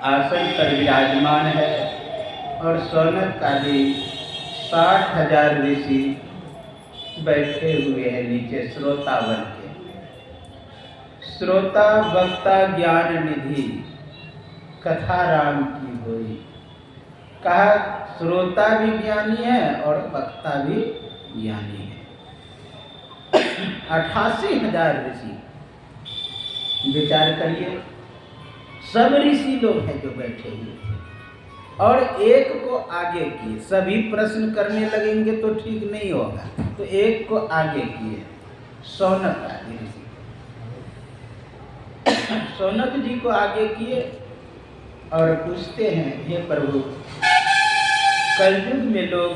आसन पर विराजमान है और सौनक का भी 60,000 ऋषि बैठे हुए हैं नीचे श्रोता बन के। श्रोता वक्ता ज्ञान निधि कथा राम की होई। कहा श्रोता भी ज्ञानी है और वक्ता भी ज्ञानी है। 88,000 ऋषि, विचार करिए, सब ऋषि लोग हैं जो बैठे हुए थे और एक को आगे किए। सभी प्रश्न करने लगेंगे तो ठीक नहीं होगा, तो एक को आगे किए, सौनक आदि ऋषि। सौनक जी को आगे किए और पूछते हैं, हे प्रभु, कलयुग में लोग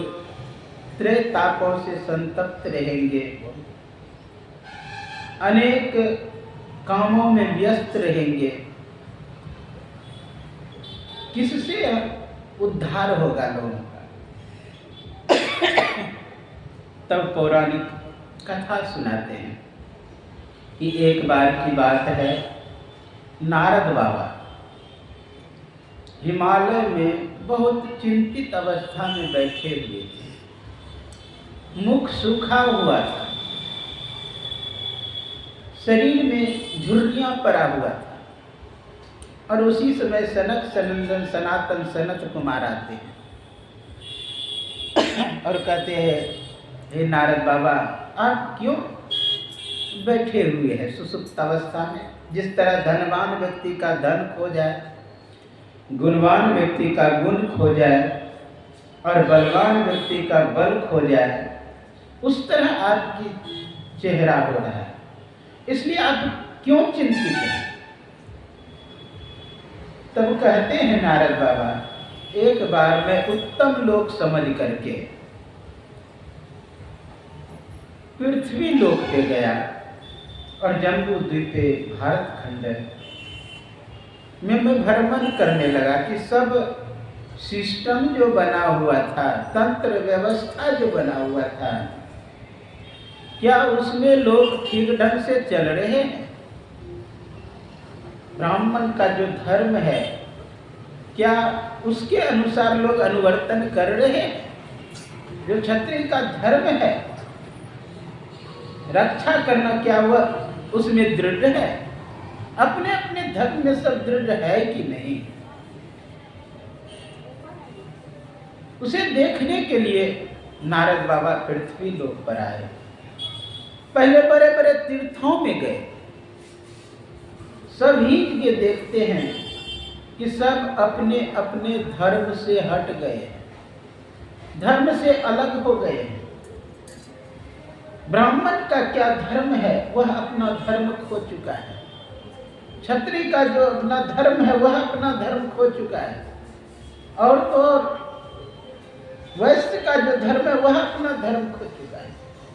त्रेतापों से संतप्त रहेंगे, अनेक कामों में व्यस्त रहेंगे, किससे उद्धार होगा लोगों का? तब पौराणिक कथा सुनाते हैं कि एक बार की बात है, नारद बाबा हिमालय में बहुत चिंतित अवस्था में बैठे हुए थे। मुख सूखा हुआ था, शरीर में झुर्रियां पड़ा हुआ था और उसी समय सनक सनंदन सनातन सनत कुमार आते हैं और कहते हैं, हे नारद बाबा, आप क्यों बैठे हुए हैं सुसुप्त अवस्था में? जिस तरह धनवान व्यक्ति का धन खो जाए, गुणवान व्यक्ति का गुण खो जाए और बलवान व्यक्ति का बल खो जाए, उस तरह आपकी चेहरा हो रहा है, इसलिए आप क्यों चिंतित हैं? तब कहते हैं नारद बाबा, एक बार मैं उत्तम लोक समझ करके पृथ्वी लोक पे गया और जम्बू द्वीप पे भारत खंड में मैं भ्रमण करने लगा कि सब सिस्टम जो बना हुआ था, तंत्र व्यवस्था जो बना हुआ था, क्या उसमें लोग ठीक ढंग से चल रहे हैं? ब्राह्मण का जो धर्म है, क्या उसके अनुसार लोग अनुवर्तन कर रहे हैं? जो क्षत्रिय का धर्म है, रक्षा करना, क्या वह उसमें दृढ़ है? अपने अपने धर्म में सब दृढ़ है कि नहीं? उसे देखने के लिए नारद बाबा पृथ्वी लोक पर आए। पहले बड़े बड़े तीर्थों में गए, सभी ये देखते हैं कि सब अपने अपने धर्म से हट गए, धर्म से अलग हो गए हैं। ब्राह्मण का क्या धर्म है, वह अपना धर्म खो चुका है। क्षत्रिय का जो अपना धर्म है, वह अपना धर्म खो चुका है। और तो वैश्य का जो धर्म है, वह अपना धर्म खो चुका है।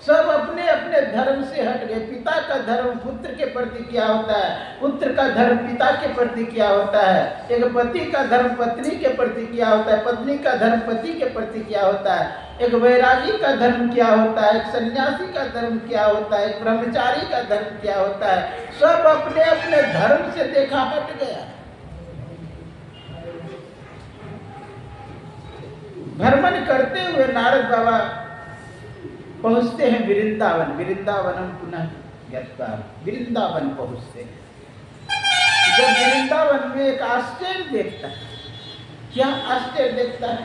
सब अपने अपने धर्म से हट गए। पिता का धर्म पुत्र के प्रति क्या होता है, पुत्र का धर्म पिता के प्रति क्या होता है, एक पति का धर्म पत्नी के प्रति क्या होता है, पत्नी का धर्म पति के प्रति क्या होता है, एक वैरागी का धर्म क्या होता है, एक सन्यासी का धर्म क्या होता है, एक ब्रह्मचारी का धर्म क्या होता है। सब अपने अपने धर्म से देखा हट गया। भ्रमण करते हुए नारद बाबा पहुंचते हैं वृंदावन। वृंदावनम पुनः यत्ता वृंदावन पहुँचते हैं। जब वृंदावन में एक आश्चर्य देखता है, क्या आश्चर्य देखता है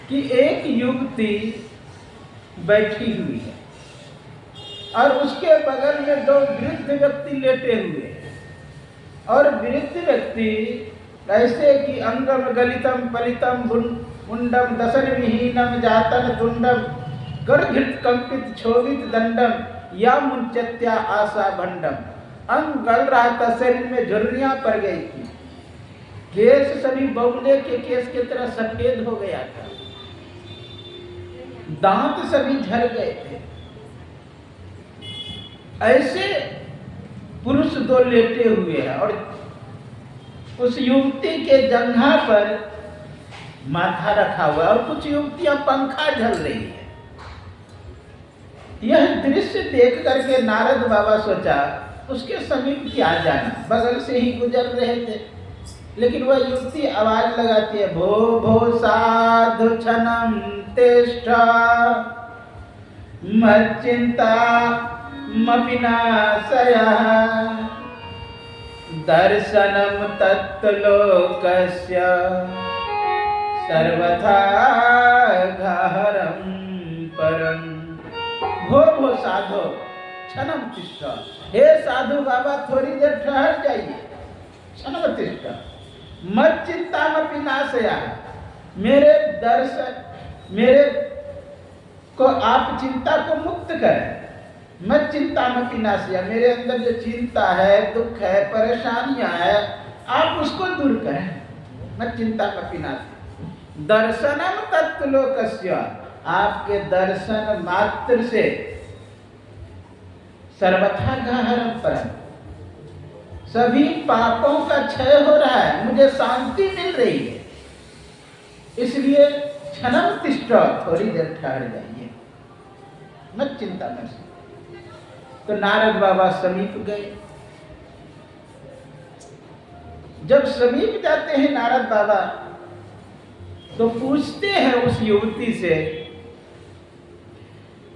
कि एक युवती बैठी हुई है और उसके बगल में दो वृद्ध व्यक्ति लेटे हुए हैं, और वृद्ध व्यक्ति ऐसे कि अंगम गलितम पलितम मुंडम दसन विहीनम जातन तुंडम गर्घृत कंपित क्षोभित दंडम या मुंचत्या आशा भंडम। अंग गल रहा था, शरीर में झुर्रियां पड़ गई थी, केस सभी बगुले के केस की तरह सफेद हो गया था, दांत सभी झड़ गए थे। ऐसे पुरुष दो लेटे हुए हैं और उस युवती के जंघा पर माथा रखा हुआ है और कुछ युवतियां पंखा झल रही है। यह दृश्य देख करके नारद बाबा सोचा उसके समीप क्या जाना, बगल से ही गुजर रहे थे, लेकिन वह युवती आवाज लगाती है, भो भो साधु क्षणम तेष्ठा मच्चिंता मपिनाशया दर्शनम तत्लोकस्य सर्वथा गहरम परम। भो भो साधो क्षणम तिष्ठा, हे साधु बाबा थोड़ी देर ठहर जाइए, क्षणम तिष्ठा मत चिंता मपि नाशया, मेरे दर्शन मेरे को आप चिंता को मुक्त करें। मत चिंता मपि नाशया, मेरे अंदर जो चिंता है, दुख है, परेशानियां है, आप उसको दूर करें। मत चिंता मपि नाशया दर्शनम तत्लोकस्य, आपके दर्शन मात्र से सर्वथा गहरम परम, सभी पापों का क्षय हो रहा है, मुझे शांति मिल रही है, इसलिए क्षणम तिष्ठा, थोड़ी देर ठहर जाइए, मत चिंता मत। तो नारद बाबा समीप गए। जब समीप जाते हैं नारद बाबा तो पूछते हैं उस युवती से,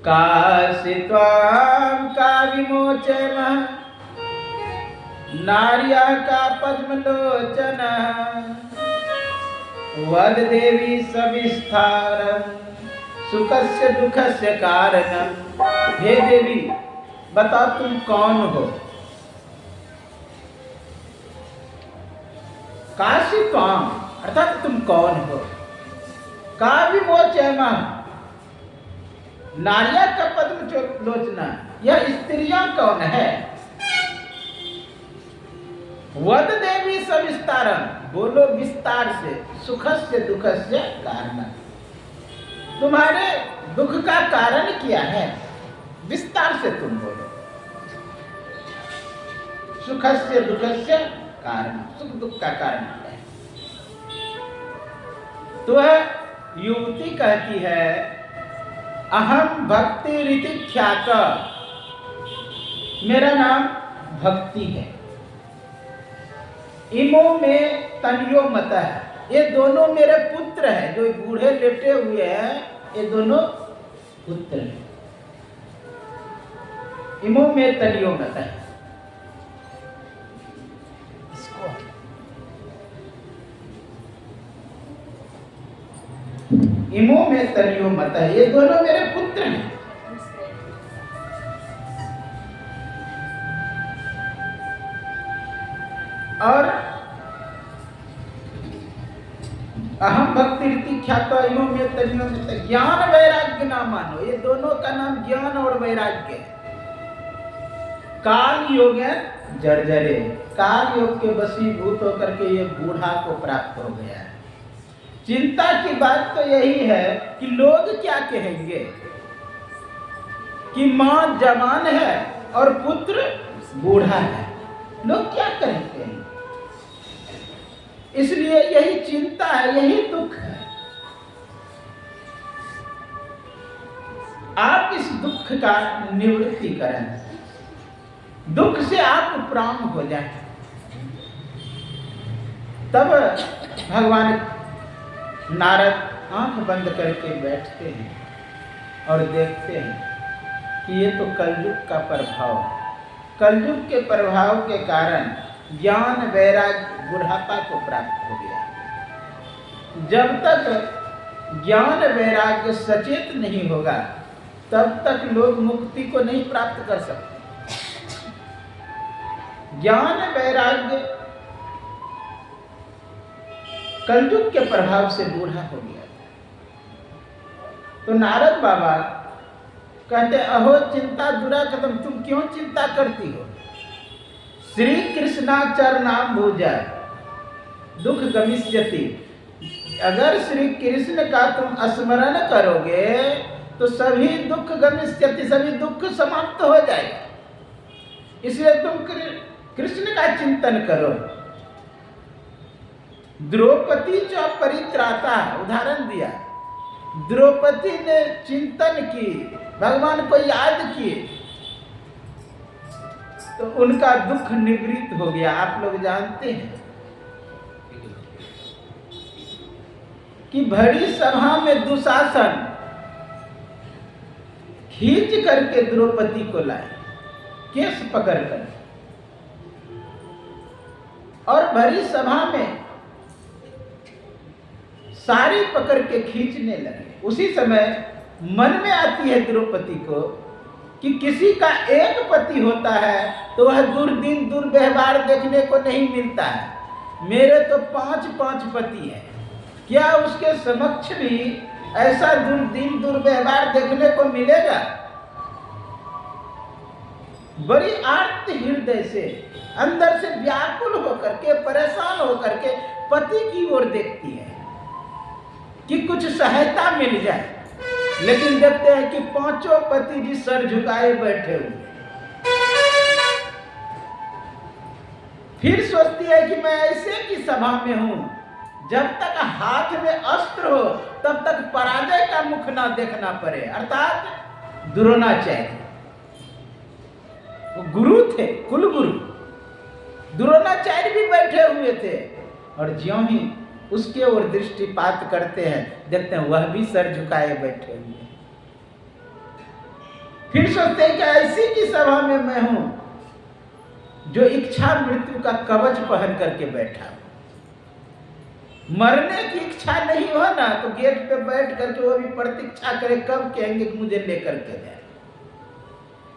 काशी त्वाम का विमोचन नार्या का पद्मलोचन वद देवी सविस्तारम सुखस्य दुखस्य कारणम। हे देवी बताओ तुम कौन हो? काशी त्वाम अर्थात तुम कौन हो? का विमोचन नार्या का पद्म लोचना, यह स्त्रियां कौन है? वद देवी सविस्तारम, बोलो विस्तार से, सुखस्य दुखस्य कारण, तुम्हारे दुख का कारण क्या है? विस्तार से तुम बोलो। सुखस्य दुखस्य कारण, सुख दुख का कारण क्या है? तो वह युवती कहती है, अहम भक्ति रीति ख्यात, मेरा नाम भक्ति है। इमो में तनियो मत है, ये दोनों मेरे पुत्र हैं, जो बूढ़े लेटे हुए हैं ये दोनों पुत्र हैं। इमो में तनियो मत है, इमो में तनियो मत है, ये दोनों मेरे पुत्र हैं। और अहम भक्ति रीति ख्यात इमो में तनियो मत, ज्ञान वैराग्य ना मानो, ये दोनों का नाम ज्ञान और वैराग्य है। काल योग जर्जरे, काल योग के वशीभूत होकर के ये बूढ़ा को प्राप्त हो गया है। चिंता की बात तो यही है कि लोग क्या कहेंगे कि मां जवान है और पुत्र बूढ़ा है, लोग क्या कहेंगे? इसलिए यही चिंता है, यही दुख है। आप इस दुख का निवृत्ति करें, दुख से आप उपराम हो जाएं, तब भगवान नारद आंख बंद करके बैठते हैं और देखते हैं कि ये तो कलयुग का प्रभाव है। कलयुग के प्रभाव के कारण ज्ञान वैराग्य बुढ़ापा को प्राप्त हो गया। जब तक ज्ञान वैराग्य सचेत नहीं होगा तब तक लोग मुक्ति को नहीं प्राप्त कर सकते। ज्ञान वैराग्य कलयुग के प्रभाव से बूढ़ा हो गया। तो नारद बाबा कहते, अहो चिंता दुरा कदम, तुम क्यों चिंता करती हो? श्री कृष्णाचरणाम्बुज दुख गमिष्यति। अगर श्री कृष्ण का तुम स्मरण करोगे तो सभी दुख गमिष्यति, सभी दुख समाप्त हो जाएगा। इसलिए तुम कृष्ण का चिंतन करो। द्रौपदी जो परित्राता, उदाहरण दिया, द्रौपदी ने चिंतन की, भगवान को याद किए तो उनका दुख निवृत्त हो गया। आप लोग जानते हैं कि भरी सभा में दुशासन खींच करके द्रौपदी को लाए, केस पकड़कर, और भरी सभा में साड़ी पकड़ के खींचने लगे। उसी समय मन में आती है द्रौपदी को कि किसी का एक पति होता है तो वह दुर्दिन दुर्व्यवहार देखने को नहीं मिलता है, मेरे तो 5 पति हैं, क्या उसके समक्ष भी ऐसा दुर्दिन दुर्व्यवहार देखने को मिलेगा? बड़ी आर्त हृदय से, अंदर से व्याकुल होकर के, परेशान होकर के पति की ओर देखती है कि कुछ सहायता मिल जाए। लेकिन देखते हैं कि 5 पति जी सर झुकाए बैठे हुए। फिर सोचती है कि मैं ऐसे की सभा में हूं, जब तक हाथ में अस्त्र हो तब तक पराजय का मुख ना देखना पड़े, अर्थात द्रोणाचार्य। वो गुरु थे, कुल गुरु। द्रोणाचार्य भी बैठे हुए थे और ज्यों ही उसके ओर दृष्टिपात करते हैं, देखते हैं वह भी सर झुकाए बैठे हुए। फिर सोचते हैं कि ऐसी की सभा में मैं हूं जो इच्छा मृत्यु का कवच पहन करके बैठा हूं। मरने की इच्छा नहीं हो ना तो गेट पे बैठ करके वो भी प्रतीक्षा करे, कब कहेंगे कि मुझे लेकर के जाए।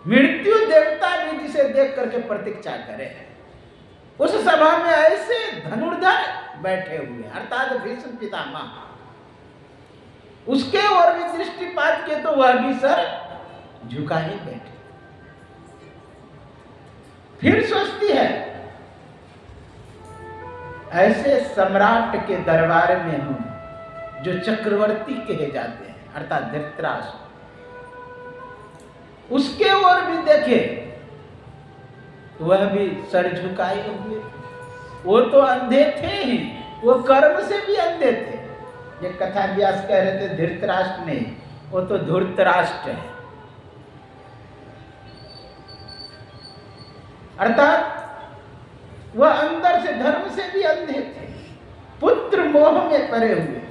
मृत्यु देवता भी जिसे देख करके प्रतीक्षा करे। उस सभा में ऐसे धनुर्धर बैठे हुए, अर्थात भीष्म पितामह। उसके ओर भी दृष्टिपात किए तो वह भी सर झुकाए बैठे। फिर सोचती है ऐसे सम्राट के दरबार में हूं जो चक्रवर्ती कहे जाते हैं, अर्थात धृतराष्ट्र। उसके ओर भी देखे वह भी सर झुकाए हुए। वो तो अंधे थे ही, वो कर्म से भी अंधे थे। ये कथा व्यास कह रहे थे धृतराष्ट्र नहीं, वो तो धूर्तराष्ट्र है। अर्थात वह अंदर से, धर्म से भी अंधे थे, पुत्र मोह में पड़े हुए,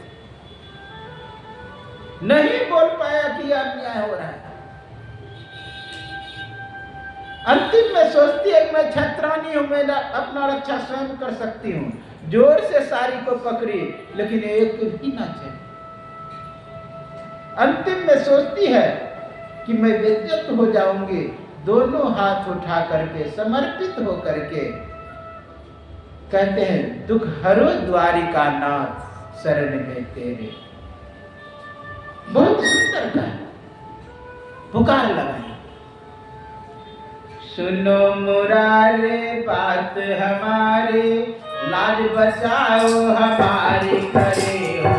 नहीं बोल पाया कि यह अन्याय हो रहा है। अंतिम में सोचती है कि मैं छत्रानी हूं, मैं अपना रक्षा स्वयं कर सकती हूं। जोर से साड़ी को पकड़ी लेकिन एक भी ना चली। अंतिम में सोचती है कि मैं बेइज्जत हो जाऊंगी। दोनों हाथ उठा करके, समर्पित हो करके कहते हैं, दुख हरो द्वारिका नाथ शरण में तेरे। बहुत सुंदर का पुकार लगाई, सुनो मुरारे बात हमारे, लाज बचाओ हमारी, करे हो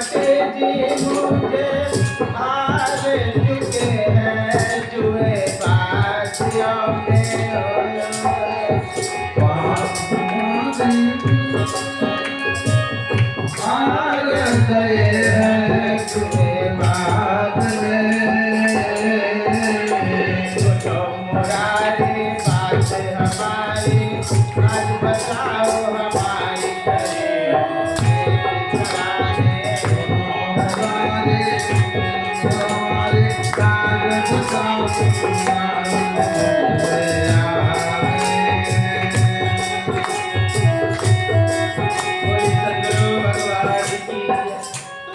जी मुझे हार चुके हैं जुए बाजियों में हार गए हैं जुए बाज में तो मुरारी बात हमारी आज बताओ हमारी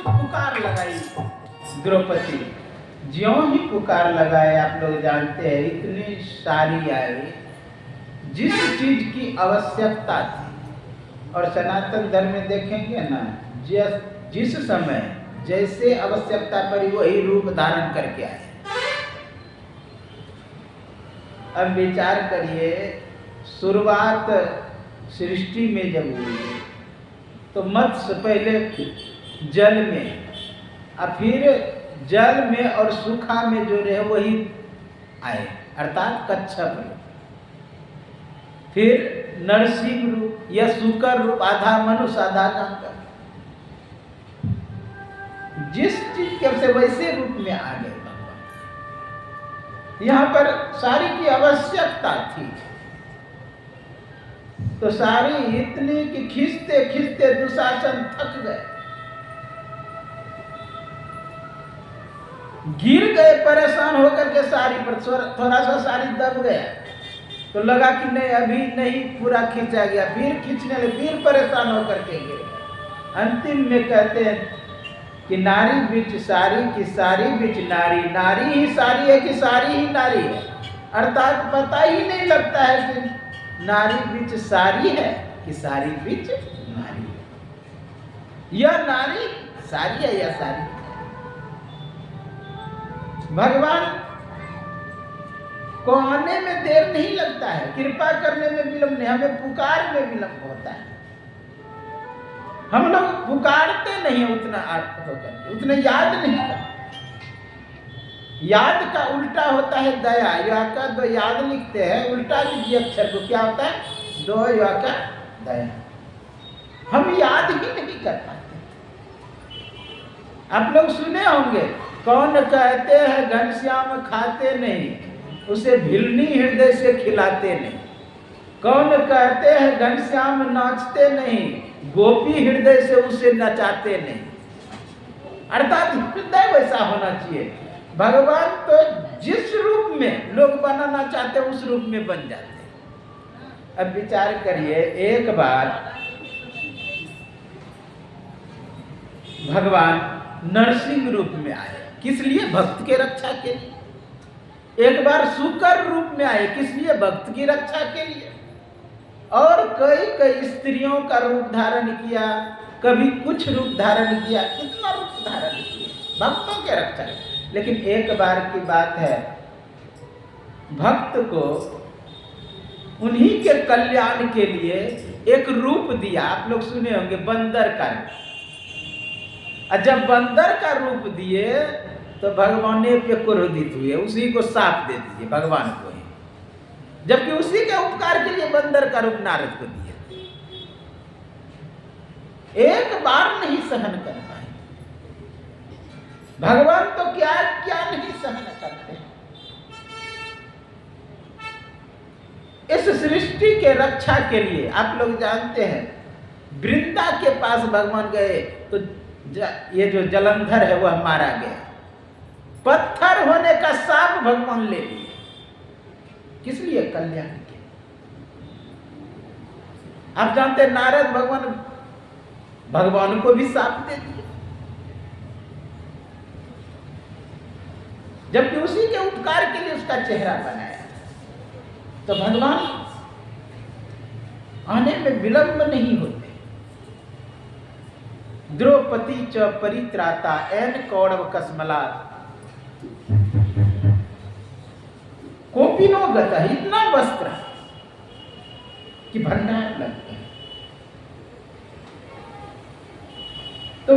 पुकार लगाई द्रौपदी। ज्यों ही पुकार लगाए आप लोग जानते हैं इतनी सारी आई जिस चीज की आवश्यकता थी। और सनातन धर्म में देखेंगे ना जिस समय जैसे आवश्यकता पड़ी वही रूप धारण करके आए। अब विचार करिए शुरुआत सृष्टि में जब हुई तो मत्स्य पहले जल में और फिर जल में और सूखा में जो रहे वही आए अर्थात कच्छप रूप, फिर नरसिंह रूप या शुकर रूप, आधा मनुष्य आधा जानकर, जिस चीज के से वैसे रूप में आ गए भगवान। यहाँ पर सारी की आवश्यकता थी तो सारी इतनी कि खींचते खींचते दुशासन थक गए, गिर गए परेशान होकर के सारी पर थोड़ा सा सारी दब गया तो लगा कि नहीं अभी नहीं पूरा खींचा गया, फिर खींचने लगे, फिर परेशान होकर के गिर गए। अंतिम में कहते हैं कि नारी बीच सारी की सारी बीच नारी, नारी ही सारी है कि सारी ही नारी है, अर्थात पता ही नहीं लगता है कि नारी बीच सारी है कि सारी बीच नारी है, या नारी सारी है या सारी है। भगवान को आने में देर नहीं लगता है, कृपा करने में विलंब नहीं, हमें पुकार में विलंब होता है। हम लोग पुकारते नहीं उतना होकर, उतने याद नहीं करते। याद का उल्टा होता है दया, या का दो याद लिखते हैं उल्टा लिखिए अक्षर को, क्या होता है दो या का दया। हम याद ही नहीं कर पाते। आप लोग सुने होंगे कौन कहते हैं घनश्याम खाते नहीं, उसे भिलनी हृदय से खिलाते नहीं। कौन कहते हैं घनश्याम नाचते नहीं, गोपी हृदय से उसे नचाते नहीं। अर्थात हृदय वैसा होना चाहिए। भगवान तो जिस रूप में लोग बनाना चाहते हैं उस रूप में बन जाते हैं। अब विचार करिए, एक बार भगवान नरसिंह रूप में आए, किस लिए? भक्त के रक्षा के लिए। एक बार शुकर रूप में आए, किस लिए? भक्त की रक्षा के लिए। और कई कई स्त्रियों का रूप धारण किया, कभी कुछ रूप धारण किया, कितना रूप धारण किया भक्तों के रक्षा। लेकिन एक बार की बात है, भक्त को उन्हीं के कल्याण के लिए एक रूप दिया। आप लोग सुने होंगे बंदर का। और जब बंदर का रूप दिए तो भगवान पे क्रोधित हुए, उसी को साप दे दिए भगवान को ही, जबकि उसी के उपकार के लिए बंदर का रूप नारद को दिए। एक बार नहीं सहन कर पाए भगवान, तो क्या क्या नहीं सहन करते। इस सृष्टि के रक्षा के लिए आप लोग जानते हैं वृंदा के पास भगवान गए तो ये जो जलंधर है वह मारा गया। पत्थर होने का साप भगवान ले लिए, किस लिए? कल्याण के। आप जानते हैं नारद भगवान को भी साप दे दिए, जबकि उसी के उपकार के लिए उसका चेहरा बनाया। तो भगवान आने में विलंब नहीं होते। द्रौपदी च परित्राता एन कौरव कस्मलात कोपिनो गता, इतना वस्त्र कि भंडार लगता है। तो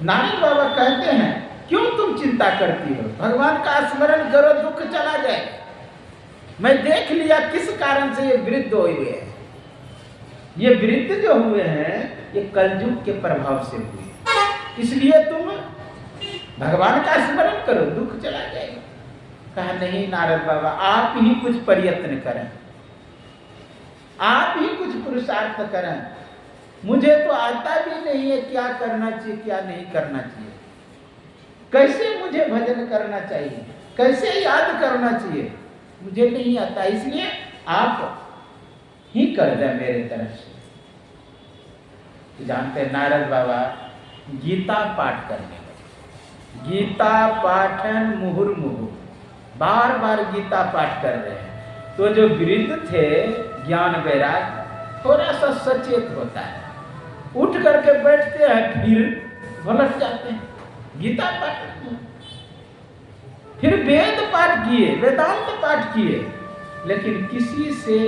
नारद बाबा कहते हैं क्यों तुम चिंता करती हो, भगवान का स्मरण करो, दुख चला जाए। मैं देख लिया किस कारण से ये वृद्ध हुए हैं। ये वृद्ध जो हुए हैं ये कलयुग के प्रभाव से हुए, इसलिए तुम भगवान का स्मरण करो, दुख चला जाएगा। कहा नहीं नारद बाबा, आप ही कुछ प्रयत्न करें, आप ही कुछ पुरुषार्थ करें। मुझे तो आता भी नहीं है क्या करना चाहिए क्या नहीं करना चाहिए, कैसे मुझे भजन करना चाहिए, कैसे याद करना चाहिए, मुझे नहीं आता। इसलिए आप ही कर दें मेरे तरफ से। जानते नारद बाबा गीता पाठ करने लगे, गीता पाठन मुहुर्मुहु, बार बार गीता पाठ कर रहे हैं। तो जो वृद्ध थे ज्ञान वैराग थोड़ा सा सचेत होता है, उठ करके बैठते हैं, फिर पलट जाते हैं, गीता पाठ किए, फिर वेद पाठ किए, वेदांत पाठ किए, लेकिन किसी से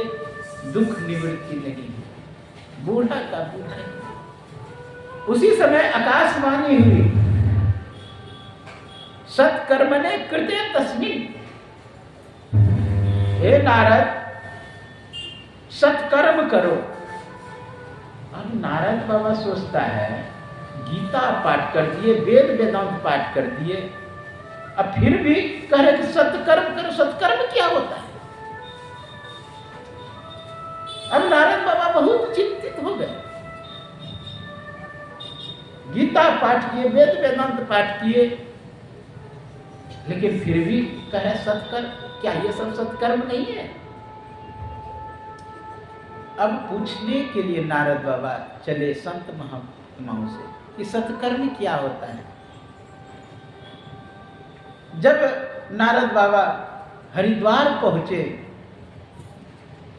दुख निवृत्ति नहीं, बूढ़ा का बूढ़ा। उसी समय आकाशवाणी हुई, सत्कर्मणे कृते तस्मिन्, हे नारद सत्कर्म करो। अब नारद बाबा सोचता है गीता पाठ कर दिए, वेद वेदांत पाठ कर दिए, अब फिर भी कह रहे कि सत्कर्म करो। सत्कर्म क्या होता है? अब नारद बाबा बहुत चिंतित हो गए। गीता पाठ किए, वेद वेदांत पाठ किए, लेकिन फिर भी कहे सत्कर्म, क्या ये सब सत्कर्म नहीं है? अब पूछने के लिए नारद बाबा चले संत महात्माओं से कि सत्कर्म क्या होता है। जब नारद बाबा हरिद्वार पहुंचे,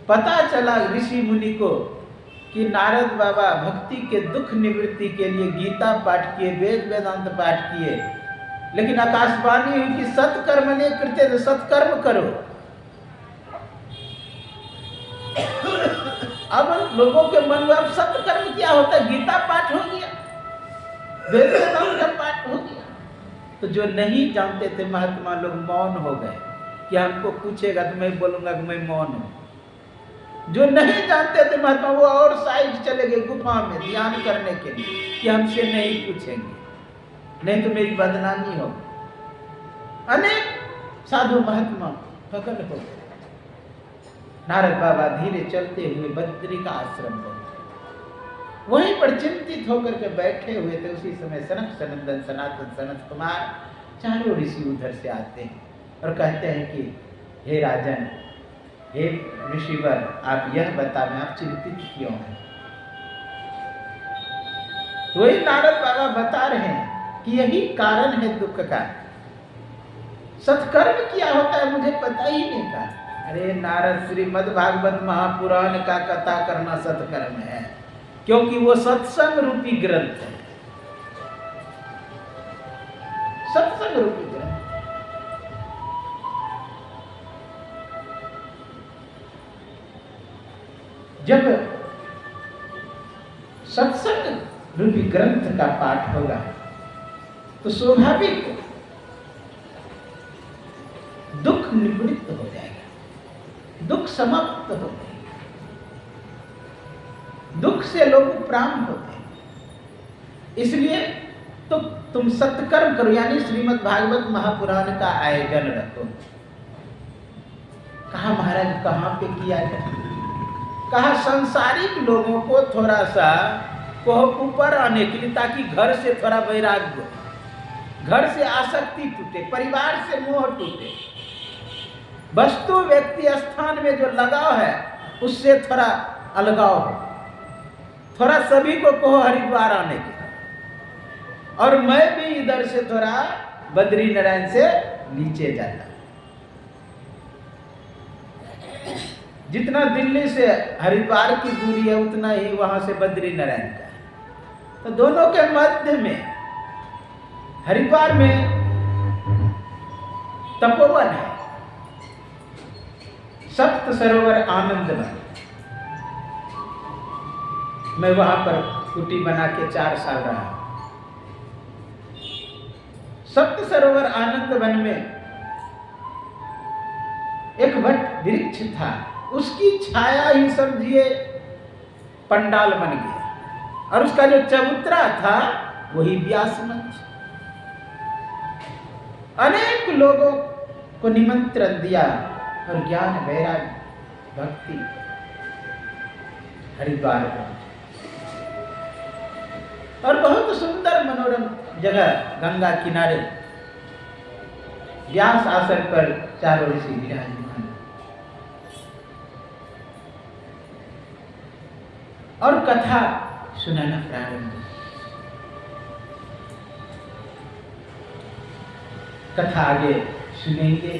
पता चला ऋषि मुनि को कि नारद बाबा भक्ति के दुख निवृत्ति के लिए गीता पाठ किए, वेद वेदांत पाठ किए, लेकिन आकाशवाणी हुई कि सत्कर्मणे कृते, तो सत्कर्म करो। अब लोगों के मन में अब सत्कर्म क्या होता है? गीता पाठ हो गया, वेद वेदांत का पाठ हो गया। तो जो नहीं जानते थे महात्मा लोग मौन हो गए कि हमको पूछेगा तो मैं बोलूंगा कि मैं मौन हूं। जो नहीं जानते थे महात्मा वो और साइड चले गए गुफा में ध्यान करने के लिए कि हमसे नहीं पूछेंगे, नहीं तो मेरी बदनामी हो। अनेक साधु महात्मा पकड़ हो गए। नारद बाबा धीरे चलते हुए बद्री का आश्रम पहुंचे, वहीं पर चिंतित होकर के बैठे हुए थे। उसी समय सनक सनंदन सनातन सनत कुमार चारों ऋषि उधर से आते हैं और कहते हैं कि हे राजन, हे ऋषिवर, आप यह बता दें आप चिंतित क्यों हैं? वही नारद बाबा बता रहे हैं कि यही कारण है दुख का। सत्कर्म क्या होता है मुझे पता ही नहीं था। अरे नारद, श्रीमद् भागवत महापुराण का कथा करना सत्कर्म है, क्योंकि वो सत्संग रूपी ग्रंथ है, सत्संग रूपी ग्रंथ। जब सत्संग रूपी ग्रंथ का पाठ होगा तो स्वाभाविक दुख निवृत्त हो जाएगा, दुख समाप्त हो जाएगा, दुख से लोग प्राप्त होते हैं। इसलिए तो तुम सत्कर्म करो, यानी श्रीमद् भागवत महापुराण का आयोजन रखो। कहा महाराज कहाँ पे किया जाए? कहा संसारिक लोगों को थोड़ा सा ऊपर आने के लिए, ताकि घर से थोड़ा वैराग्य, घर से आसक्ति टूटे, परिवार से मोह टूटे, वस्तु व्यक्ति स्थान में जो लगाव है उससे थोड़ा अलगाव हो। थोड़ा सभी को कहो हरिद्वार आने के, और मैं भी इधर से थोड़ा बद्री नारायण से नीचे जाता। जितना दिल्ली से हरिद्वार की दूरी है उतना ही वहां से बद्री नारायण का है। तो दोनों के मध्य में हरिद्वार में तपोवन है, सप्त सरोवर आनंदवन। मैं वहां पर कुटी बना के 4 साल रहा। सप्त सरोवर आनंद वन में एक वट वृक्ष था, उसकी छाया ही समझिए पंडाल बन गया, और उसका जो चबूतरा था वही व्यास मंच। अनेक लोगों को निमंत्रण दिया और ज्ञान वैराग्य भक्ति हरिद्वार पहुंचे। और बहुत सुंदर मनोरम जगह गंगा किनारे व्यास आसन पर चारों ऋषि विराजमान, और कथा सुनाना प्रारंभ। कथा आगे सुनेंगे,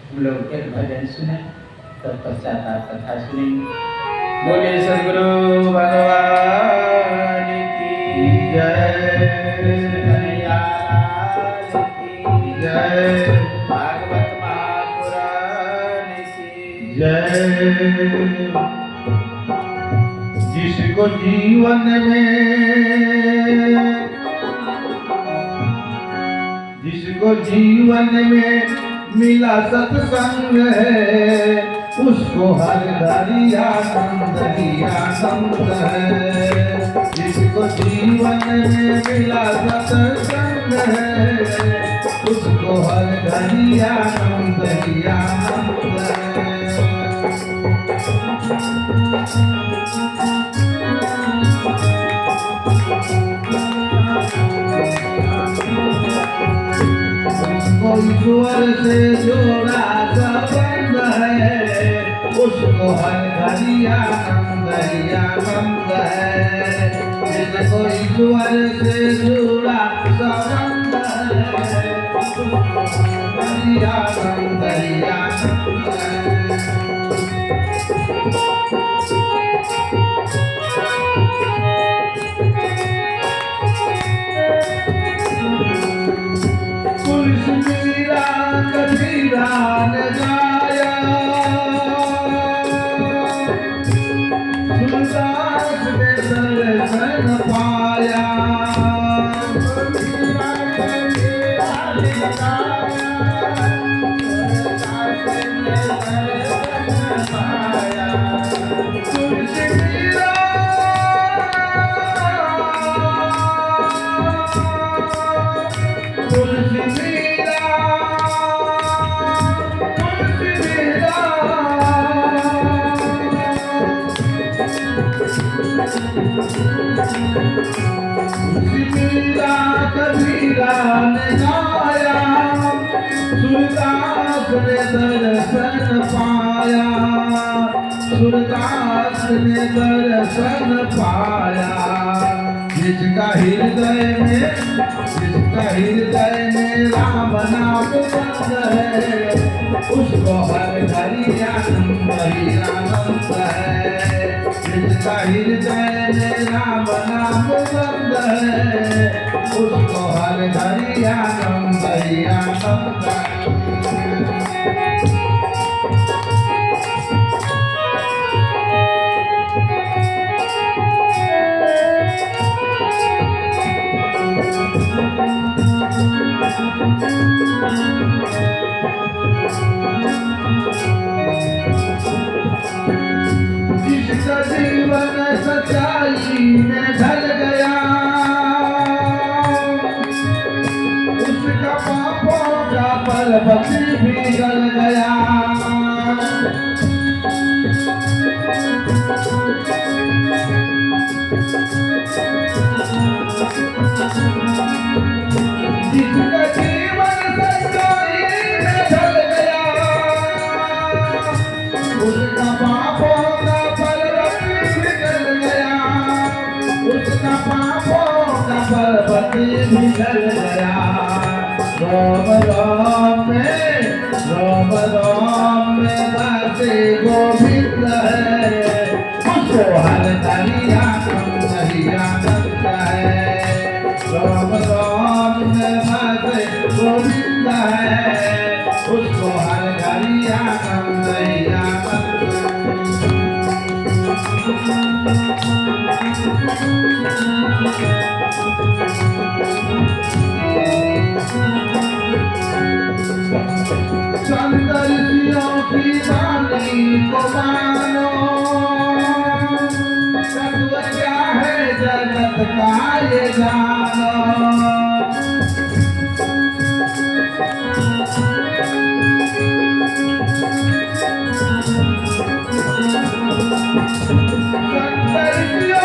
हम लोग एक भजन सुने तब पश्चात आप कथा सुनेंगे। बोले सद्गुरु भगवान की जय, कन्हैया लाल की जय, भागवत महापुराण की जय। जिसको जीवन में मिला सत्संग है, उसको हर घड़ी आनंद ही आनंद है। जिसको जीवन में मिला सत्संग है, उसको हर घड़ी आनंद ही आनंद है। ईश्वर से जोड़ा संबंध है, उसको हर घड़ी आनंद ही आनंद है। जिसको ईश्वर से जोड़ा संबंध है, उसको हर घड़ी आनंद ही आनंद है। कबीरा ने गाया, तुलसीदास ने दर्शन पाया। कबीरा ने गाया, सूरदास ने दर्शन पाया। सूरदास ने दर्शन पाया। जिसका हृदय में राम नाम बंद है, उसको हर घड़ी आनंद ही आनंद है। जिसका हृदय में राम नाम बंद है, उसको हर घड़ी आनंद ही आनंद है। जिसका जीवन सच्चाई में ढल गया, उसका पापों का पर्वत भी गल गया। जिसका जीवन सच्चाई में ढल गया, उसका पापों का पर्वत भी गल गया। उसका पापों का पर्वत भी गल गया। रोम रोम में बसे गोविंद है, उसको हर घड़ी आनंद ही आनंद है। रोम में बसे गोविंद है, उसको हर घड़ी आनंद ही आनंद है। मानो तत्व क्या है जगत का ये जानो संतरियों